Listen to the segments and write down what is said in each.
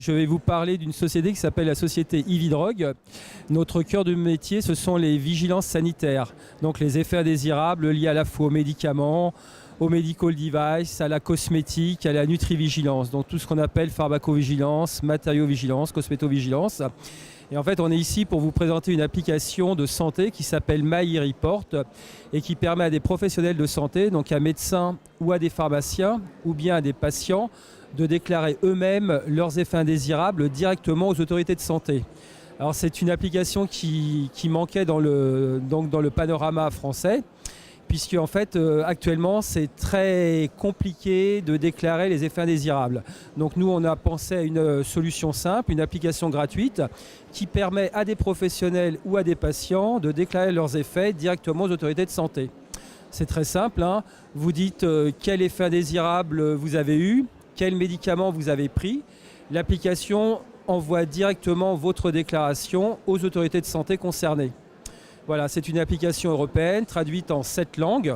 Je vais vous parler d'une société qui s'appelle la société Ividrog. Notre cœur de métier, ce sont les vigilances sanitaires. Donc les effets indésirables liés à la fois aux médicaments, aux medical devices, à la cosmétique, à la nutrivigilance. Donc tout ce qu'on appelle pharmacovigilance, matériaux-vigilance, cosmétovigilance. Et en fait, on est ici pour vous présenter une application de santé qui s'appelle MyReport et qui permet à des professionnels de santé, donc à médecins ou à des pharmaciens ou bien à des patients, de déclarer eux-mêmes leurs effets indésirables directement aux autorités de santé. Alors c'est une application qui manquait dans le panorama français, puisque en fait actuellement c'est très compliqué de déclarer les effets indésirables. Donc nous on a pensé à une solution simple, une application gratuite qui permet à des professionnels ou à des patients de déclarer leurs effets directement aux autorités de santé. C'est très simple, hein. Vous dites quel effet indésirable vous avez eu, quel médicament vous avez pris. L'application envoie directement votre déclaration aux autorités de santé concernées. Voilà, c'est une application européenne traduite en 7 langues.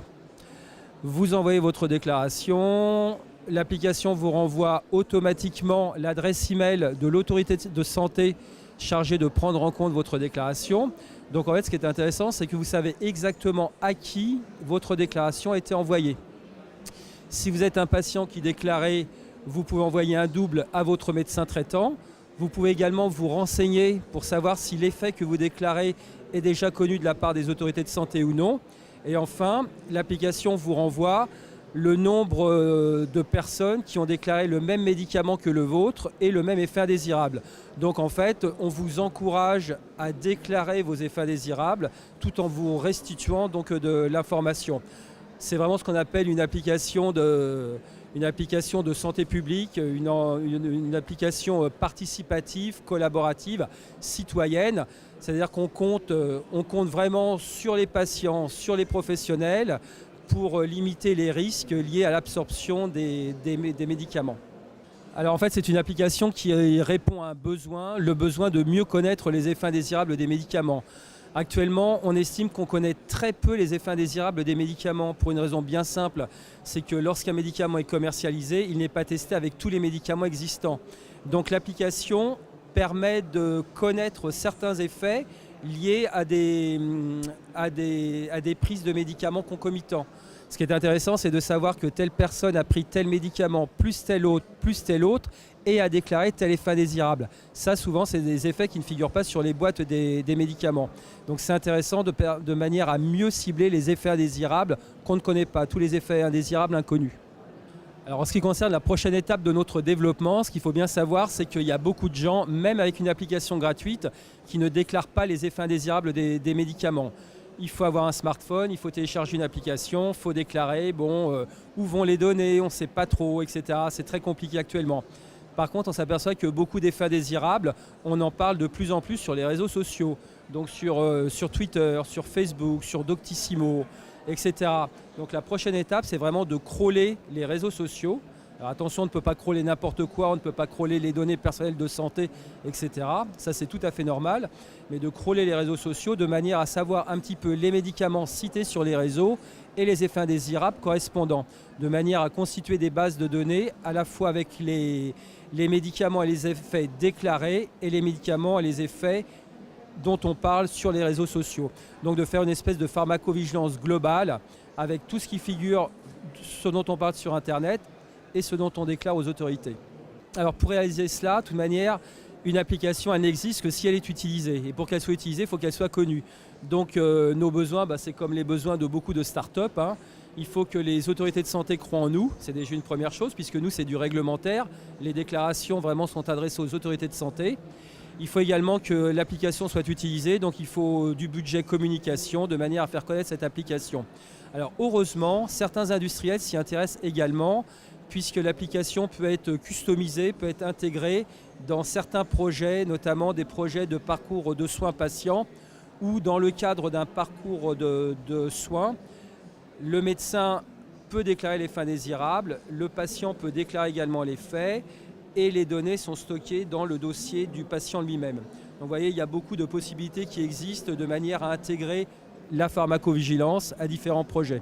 Vous envoyez votre déclaration, l'application vous renvoie automatiquement l'adresse email de l'autorité de santé chargée de prendre en compte votre déclaration. Donc en fait, ce qui est intéressant, c'est que vous savez exactement à qui votre déclaration a été envoyée. Si vous êtes un patient qui déclarait, vous pouvez envoyer un double à votre médecin traitant. Vous pouvez également vous renseigner pour savoir si l'effet que vous déclarez est déjà connu de la part des autorités de santé ou non. Et enfin, l'application vous renvoie le nombre de personnes qui ont déclaré le même médicament que le vôtre et le même effet indésirable. Donc en fait, on vous encourage à déclarer vos effets indésirables tout en vous restituant donc de l'information. C'est vraiment ce qu'on appelle une application de santé publique, une application participative, collaborative, citoyenne. C'est-à-dire qu'on compte vraiment sur les patients, sur les professionnels pour limiter les risques liés à l'absorption des médicaments. Alors en fait, c'est une application qui répond à un besoin, le besoin de mieux connaître les effets indésirables des médicaments. Actuellement, on estime qu'on connaît très peu les effets indésirables des médicaments pour une raison bien simple, c'est que lorsqu'un médicament est commercialisé, il n'est pas testé avec tous les médicaments existants. Donc l'application permet de connaître certains effets liés à des prises de médicaments concomitants. Ce qui est intéressant, c'est de savoir que telle personne a pris tel médicament plus tel autre et a déclaré tel effet indésirable. Ça, souvent, c'est des effets qui ne figurent pas sur les boîtes des médicaments. Donc c'est intéressant de manière à mieux cibler les effets indésirables qu'on ne connaît pas, tous les effets indésirables inconnus. Alors en ce qui concerne la prochaine étape de notre développement, ce qu'il faut bien savoir, c'est qu'il y a beaucoup de gens, même avec une application gratuite, qui ne déclarent pas les effets indésirables des médicaments. Il faut avoir un smartphone, il faut télécharger une application, il faut déclarer, où vont les données, on ne sait pas trop, etc. C'est très compliqué actuellement. Par contre, on s'aperçoit que beaucoup d'effets indésirables, on en parle de plus en plus sur les réseaux sociaux, donc sur Twitter, sur Facebook, sur Doctissimo, etc. Donc la prochaine étape, c'est vraiment de crawler les réseaux sociaux. Alors attention, on ne peut pas crawler n'importe quoi, on ne peut pas crawler les données personnelles de santé, etc. Ça, c'est tout à fait normal. Mais de crawler les réseaux sociaux de manière à savoir un petit peu les médicaments cités sur les réseaux et les effets indésirables correspondants. De manière à constituer des bases de données à la fois avec les médicaments et les effets déclarés et les médicaments et les effets dont on parle sur les réseaux sociaux. Donc de faire une espèce de pharmacovigilance globale avec tout ce qui figure, ce dont on parle sur Internet et ce dont on déclare aux autorités. Alors pour réaliser cela, de toute manière, une application, elle n'existe que si elle est utilisée. Et pour qu'elle soit utilisée, il faut qu'elle soit connue. Donc nos besoins, c'est comme les besoins de beaucoup de start-up, hein. Il faut que les autorités de santé croient en nous, c'est déjà une première chose, puisque nous, c'est du réglementaire. Les déclarations vraiment sont adressées aux autorités de santé. Il faut également que l'application soit utilisée, donc il faut du budget communication de manière à faire connaître cette application. Alors heureusement, certains industriels s'y intéressent également, puisque l'application peut être customisée, peut être intégrée dans certains projets, notamment des projets de parcours de soins patients, ou dans le cadre d'un parcours de soins, le médecin peut déclarer les faits indésirables, le patient peut déclarer également les faits, et les données sont stockées dans le dossier du patient lui-même. Donc vous voyez, il y a beaucoup de possibilités qui existent de manière à intégrer la pharmacovigilance à différents projets.